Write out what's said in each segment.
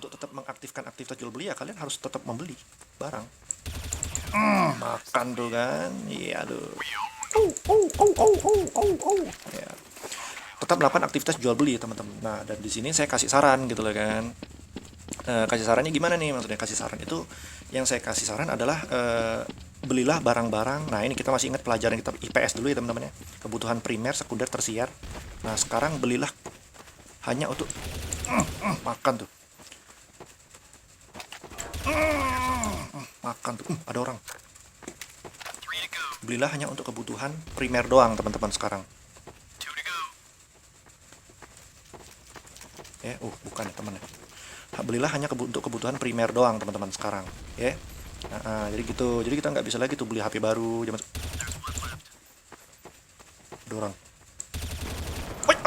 untuk tetap mengaktifkan aktivitas jual beli ya kalian harus tetap membeli barang. Makan tuh kan, iya aduh. Ya. Tetap melakukan aktivitas jual beli teman-teman. Nah dan di sini saya kasih saran gitu loh kan. Kasih sarannya gimana nih, maksudnya kasih saran itu yang saya kasih saran adalah belilah barang-barang. Nah ini kita masih ingat pelajaran kita IPS dulu ya teman-teman ya, kebutuhan primer sekunder tersier. Nah sekarang belilah hanya untuk makan tuh, makan tuh. Ada orang. Belilah hanya untuk kebutuhan primer doang teman-teman sekarang ya. Bukan ya teman ya, belilah hanya untuk kebutuhan primer doang teman-teman sekarang ya. Jadi gitu, jadi kita nggak bisa lagi tuh beli HP baru zaman ada orang. Woi,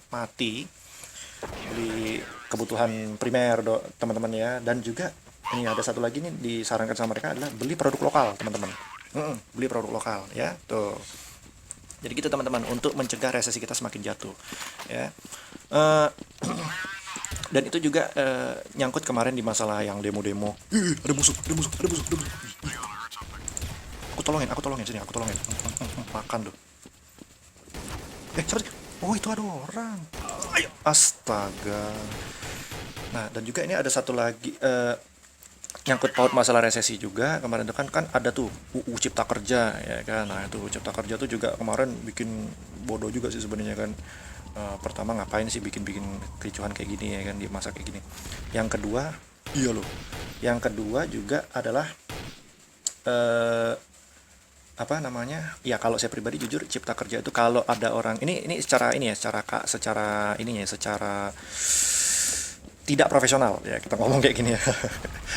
mati. Beli kebutuhan primer teman-teman ya. Dan juga ini ada satu lagi nih disarankan sama mereka adalah beli produk lokal teman-teman. Beli produk lokal ya tuh. Jadi gitu teman-teman, untuk mencegah resesi kita semakin jatuh ya. Eh, dan itu juga nyangkut kemarin di masalah yang demo-demo. Ada musuh, ada musuh, ada musuh, ada musuh. Aku tolongin sini, aku tolongin. Makan tuh. Siapa sih? Oh itu ada orang. Ayo, astaga. Nah dan juga ini ada satu lagi nyangkut paut masalah resesi juga. Kemarin itu kan ada tuh UU Cipta Kerja ya kan. Nah itu Cipta Kerja tuh juga kemarin bikin bodoh juga sih sebenarnya kan. Pertama ngapain sih bikin-bikin kericuhan kayak gini ya kan di masa kayak gini. Yang kedua, iya loh. Yang kedua juga adalah apa namanya? Ya kalau saya pribadi jujur Cipta Kerja itu kalau ada orang ini secara ini ya, secara ininya ya, secara tidak profesional ya kita ngomong kayak gini ya.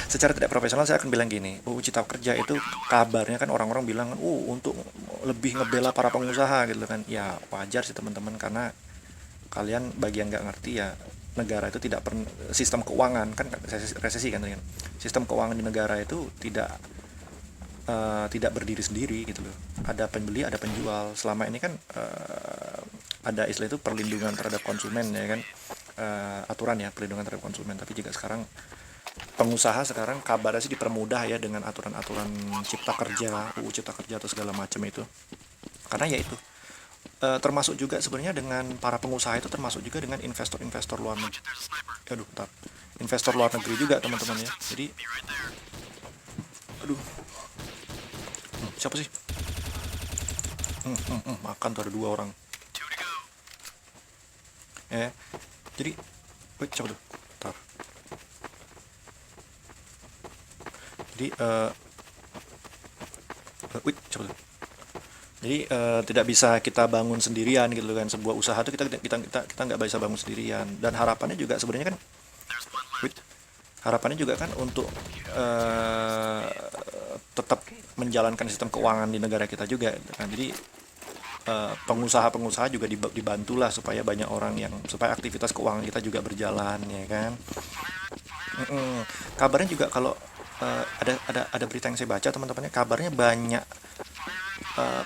Secara tidak profesional saya akan bilang gini, Cipta Kerja itu kabarnya kan orang-orang bilang untuk lebih ngebela para pengusaha gitu kan. Ya wajar sih teman-teman, karena kalian bagi yang nggak ngerti ya, negara itu tidak pernah, sistem keuangan kan resesi kan, sistem keuangan di negara itu tidak berdiri sendiri gitu loh. Ada pembeli, ada penjual. Selama ini kan ada istilah itu perlindungan terhadap konsumen ya kan, aturan ya perlindungan terhadap konsumen. Tapi juga sekarang pengusaha sekarang kabarnya sih dipermudah ya dengan aturan-aturan Cipta Kerja, UU Cipta Kerja atau segala macam itu. Karena ya itu termasuk juga sebenarnya dengan para pengusaha itu, termasuk juga dengan investor-investor luar negeri. Aduh, bentar. Investor luar negeri juga teman-teman ya. Jadi, aduh, siapa sih? Makan tuh ada dua orang. Jadi, wait, siapa tuh? Bentar. Jadi, wait, siapa tuh? Jadi tidak bisa kita bangun sendirian gitu kan, sebuah usaha itu kita nggak bisa bangun sendirian. Dan harapannya juga sebenarnya kan, wait, harapannya juga kan untuk tetap menjalankan sistem keuangan di negara kita juga gitu kan. Jadi pengusaha-pengusaha juga dibantulah supaya banyak orang yang, supaya aktivitas keuangan kita juga berjalan ya kan. Kabarnya juga kalau ada berita yang saya baca teman-temannya, kabarnya banyak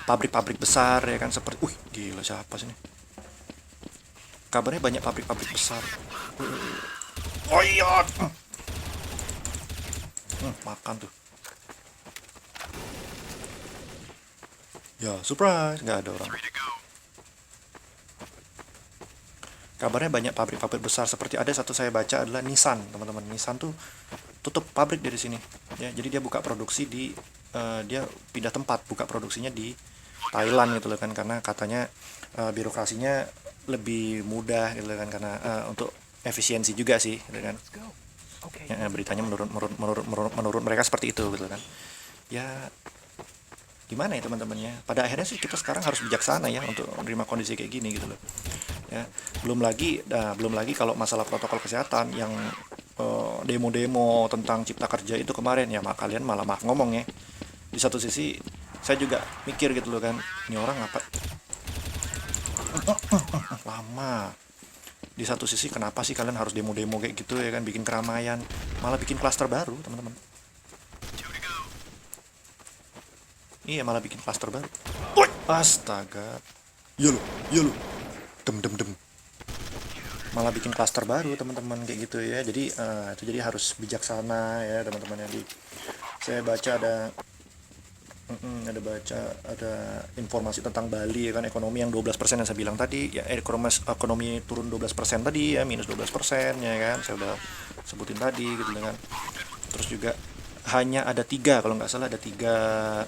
pabrik-pabrik besar ya kan, seperti gila siapa sih ini, kabarnya banyak pabrik-pabrik besar. Oh iya. Makan tuh ya, surprise, nggak ada orang. Kabarnya banyak pabrik-pabrik besar, seperti ada satu saya baca adalah Nissan teman-teman. Nissan tuh tutup pabrik dari sini ya, jadi dia buka produksi di dia pindah tempat, buka produksinya di Thailand gitu loh kan, karena katanya birokrasinya lebih mudah gitu kan, karena untuk efisiensi juga sih gitu kan ya. Beritanya menurut mereka seperti itu gitu kan ya. Gimana ya teman-temannya, pada akhirnya sih kita sekarang harus bijaksana ya untuk menerima kondisi kayak gini gitu loh ya. Belum lagi kalau masalah protokol kesehatan yang demo-demo tentang Cipta Kerja itu kemarin ya, kalian malah maaf ngomong ya. Di satu sisi saya juga mikir gitu loh kan, ini orang apa lama. Di satu sisi kenapa sih kalian harus demo-demo kayak gitu ya kan, bikin keramaian, malah bikin klaster baru teman-teman. Iya malah bikin klaster baru. Astaga. Iya lo, iya lo. Dem dem dem. malah bikin klaster baru teman-teman kayak gitu ya. Jadi itu jadi harus bijaksana ya teman-teman ya. Saya baca ada informasi tentang Bali ya kan, ekonomi yang 12% yang saya bilang tadi ya, ekonomi turun 12% tadi ya, minus 12% ya kan, saya udah sebutin tadi gitu kan. Terus juga hanya ada tiga, kalau nggak salah ada tiga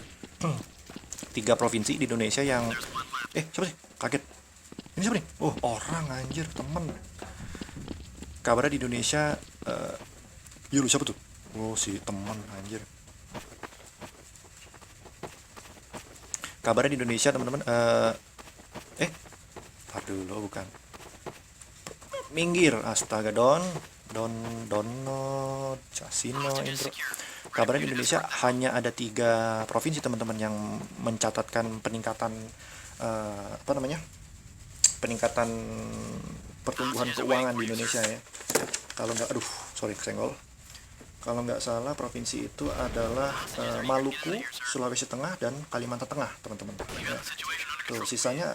provinsi di Indonesia yang siapa sih, kaget, ini siapa nih, oh orang anjir temen, kabarnya di Indonesia lu siapa tuh, oh si temen anjir, kabarnya di Indonesia teman-teman, tar dulu, bukan, minggir, astaga, Don Dono Casino Indro. Kabarnya di Indonesia hanya ada tiga provinsi teman-teman yang mencatatkan peningkatan apa namanya, peningkatan pertumbuhan keuangan di Indonesia ya. Kalau nggak, aduh sorry kesenggol, kalau nggak salah provinsi itu adalah Maluku, Sulawesi Tengah, dan Kalimantan Tengah teman-teman ya. Tuh sisanya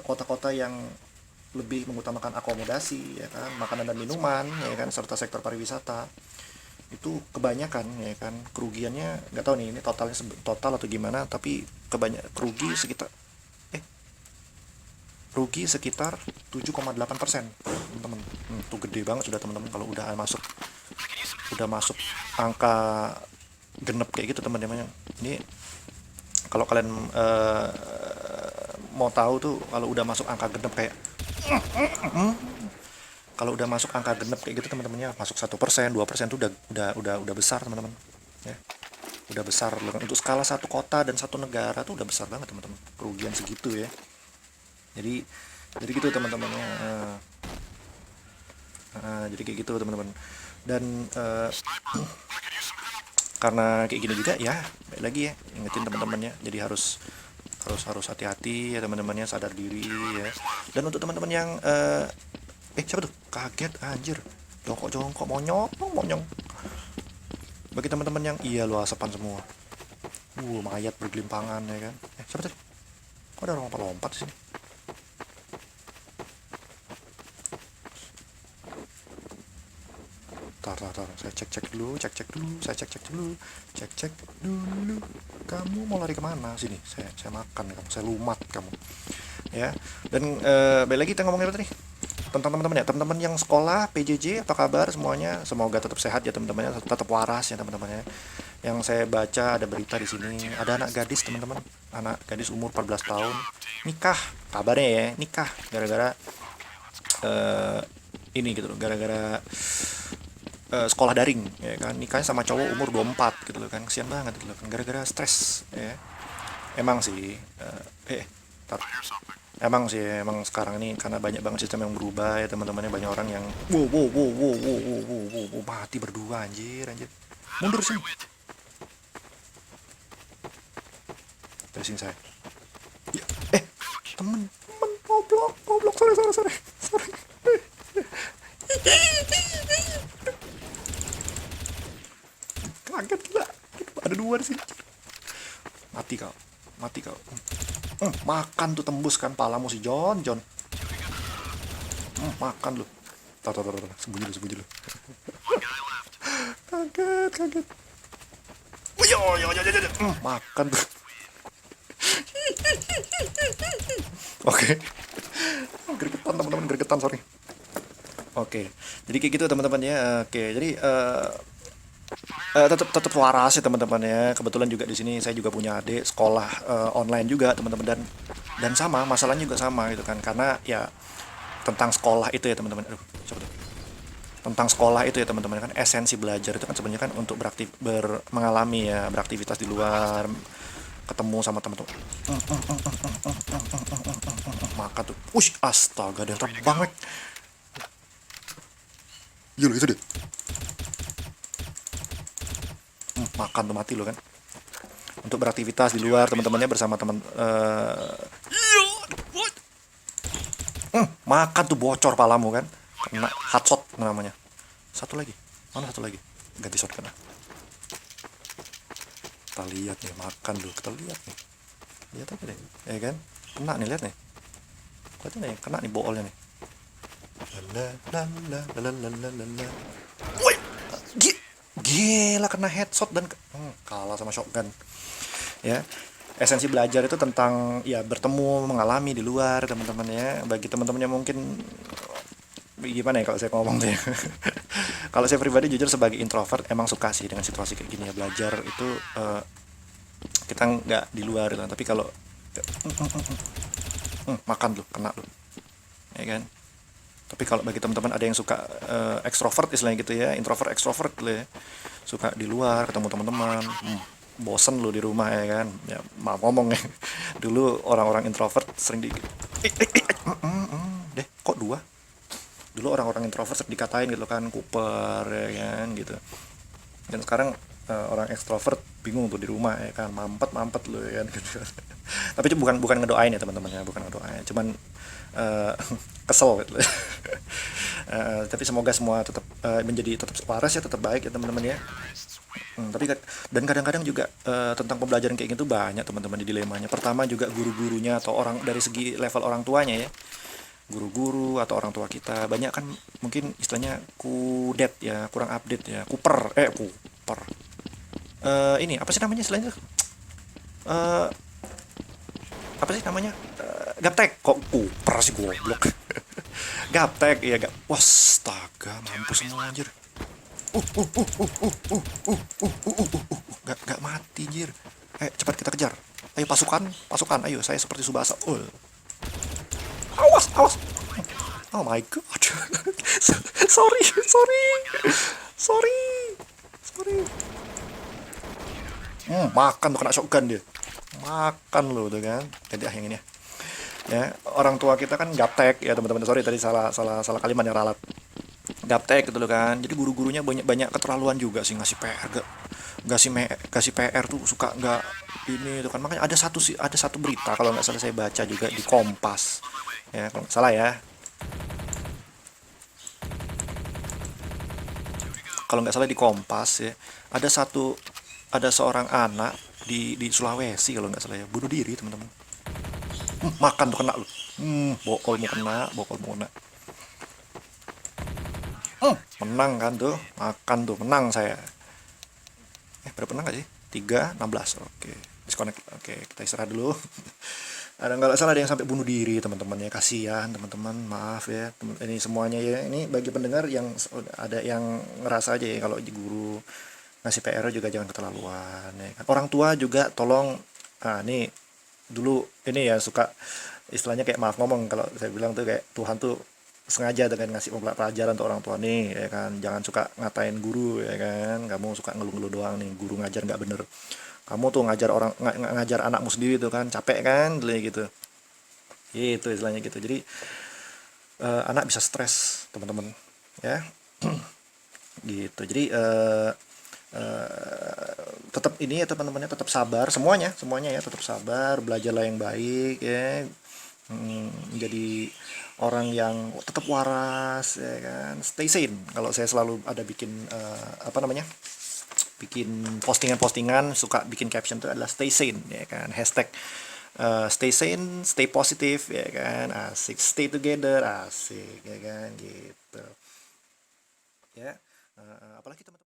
kota-kota yang lebih mengutamakan akomodasi ya kan, makanan dan minuman ya kan, serta sektor pariwisata itu kebanyakan ya kan, kerugiannya nggak tahu nih ini totalnya total atau gimana, tapi rugi sekitar 7,8% teman-teman. Itu gede banget sudah teman-teman kalau udah masuk angka genep kayak gitu teman-teman. Ini kalau kalian mau tahu tuh, kalau udah masuk angka genep kayak kalau udah masuk angka genep kayak gitu teman-temannya, masuk 1%, 2% tuh udah besar teman-teman ya, udah besar untuk skala satu kota dan satu negara tuh udah besar banget teman-teman, kerugian segitu ya. Jadi gitu teman-temannya, jadi kayak gitu teman-teman. Dan karena kayak gini juga ya, baik lagi ya ingetin teman-temannya, jadi harus harus hati-hati ya teman-temannya, sadar diri ya. Dan untuk teman-teman yang siapa tuh, kaget anjir, jongkok monyong, bagi teman-teman yang iya lu asapan semua, mayat bergelimpangan ya kan, siapa tadi, kok ada orang lompat di sini. Tar, saya cek dulu, kamu mau lari kemana, sini, saya makan kamu, saya lumat kamu ya. Dan balik lagi kita ngomongin apa tadi, tentang teman-teman ya, teman-teman yang sekolah PJJ, apa kabar semuanya, semoga tetap sehat ya teman-temannya, tetap waras ya teman-temannya. Yang saya baca ada berita di sini, ada anak gadis teman-teman, anak gadis umur 14 tahun nikah, kabarnya ya nikah gara-gara ini gitu loh, gara-gara sekolah daring ya kan, nikahnya sama cowok umur 24 gitu loh kan, kesian banget gitu loh kan, gara-gara stres ya. Emang sih emang sih, emang sekarang ini karena banyak banget sistem yang berubah ya teman-temannya, banyak orang yang wow, mati berdua anjir, mundur sini dari sini saya ya, temen goblok, sorry kaget gila, ada dua di sini, mati kau. Makan tuh, tembus kan palamu si John. Makan lu. Tar, sembunyi lu. Kaget. Yo. Makan tuh. Oke. Gregetan teman-teman, sorry. Oke. Jadi kayak gitu teman-teman ya. Oke, jadi tetap waras ya teman-teman ya. Kebetulan juga di sini saya juga punya adik sekolah online juga teman-teman, dan sama masalahnya juga sama gitu kan, karena ya tentang sekolah itu ya teman-teman. Tentang sekolah itu ya teman-teman kan, esensi belajar itu kan sebenarnya kan untuk mengalami ya, beraktivitas di luar, ketemu sama teman-teman. Maka tuh, astaga, ada yang terbang, wek. Iya loh, itu deh. Makan tuh, mati lo kan. Untuk beraktivitas di luar teman-temannya bersama teman. Makan tuh, bocor palamu kan. Kena hotshot namanya. Satu lagi, mana satu lagi? Ganti shotgun lah. Kita lihat nih, makan dulu, kita lihat nih. Lihat aja deh, ya kan? Kena nih, lihat nih. Lihat nih, kena nih boolnya nih. La la la la la la la la. Woi, gila kena headshot dan kalah sama shotgun. Ya, esensi belajar itu tentang ya bertemu, mengalami di luar teman-teman ya. Bagi teman-teman yang mungkin gimana ya kalau saya ngomong tuh ya. Kalau saya pribadi jujur sebagai introvert emang suka sih dengan situasi kayak gini ya, belajar itu kita nggak di luar gitu. Tapi kalau makan loh, kena loh, ya kan. Tapi kalau bagi teman-teman ada yang suka ekstrovert istilahnya gitu ya, introvert ekstrovert gitu ya, suka di luar ketemu teman-teman, bosen lu di rumah ya kan, ya maaf ngomong ya. Dulu orang-orang introvert sering di deh kok dua, dulu orang-orang introvert sering dikatain gitu kan, Cooper ya kan gitu. Dan sekarang orang ekstrovert bingung tuh di rumah ya kan, mampet mampet lu ya kan gitu. Tapi itu bukan bukan ngedoain ya teman-teman ya, bukan ngedoain, cuman eh, kesel gitu. Tapi semoga semua tetap menjadi tetap waras ya, tetap baik ya teman-teman ya. Tapi dan kadang-kadang juga tentang pembelajaran kayak gitu banyak teman-teman di dilemanya. Pertama juga guru-gurunya atau orang dari segi level orang tuanya ya. Guru-guru atau orang tua kita banyak kan mungkin istilahnya kudet ya, kurang update ya, kuper. Ini apa sih namanya istilahnya? Eh apa sih namanya? Gaptek kok kuper sih goblok. Gaptek ya gap. Wah, astaga, mampus semua anjir. Gak mati jir. Cepat kita kejar. Ayo pasukan, pasukan, ayo saya seperti Subasa. Awas, awas. Oh my god. Sorry, sorry. Sorry. Sorry. Makan tuh kena shotgun dia. Makan lo tuh kan. Jadi yang ini ya. Ya, orang tua kita kan gaptek ya teman-teman. Sorry tadi salah salah salah kalimat yang ralat. Gaptek gitu loh kan. Jadi guru-gurunya banyak banyak keterlaluan juga sih ngasih PR gak, kasih PR tuh suka nggak ini tuh kan. Makanya ada satu berita kalau nggak salah saya baca juga di Kompas ya, kalau nggak salah ya, kalau nggak salah di Kompas ya, ada satu ada seorang anak di Sulawesi kalau nggak salah ya, bunuh diri teman-teman. Makan tuh kena lu. Bokol mau kena, bokol mau kena. Menang kan tuh, makan tuh, menang saya. Berapa menang gak sih? 3-16. Oke, disconnect. Oke, kita istirahat dulu. Ada nggak salah ada yang sampai bunuh diri teman-teman ya, kasihan teman-teman, maaf ya ini semuanya ya, ini bagi pendengar yang ada yang ngerasa aja ya kalau guru ngasih PR juga jangan keterlaluan ya kan. Orang tua juga tolong, nih dulu ini ya suka istilahnya kayak maaf ngomong kalau saya bilang tuh kayak Tuhan tuh sengaja dengan ngasih pelajaran untuk orang tua nih ya kan, jangan suka ngatain guru ya kan, kamu suka ngeluh-ngeluh doang nih, guru ngajar nggak bener, kamu tuh ngajar orang ngajar anakmu sendiri tuh kan capek kan gitu gitu istilahnya gitu. Jadi anak bisa stres teman-teman ya. Gitu jadi tetap ini ya teman-temannya, tetap sabar semuanya semuanya ya, tetap sabar, belajarlah yang baik ya. Menjadi orang yang tetap waras ya kan, stay sane. Kalau saya selalu ada bikin apa namanya, bikin postingan-postingan suka bikin caption itu adalah stay sane ya kan, hashtag stay sane, stay positive ya kan, asik, stay together asik ya kan gitu ya. Apalagi teman-teman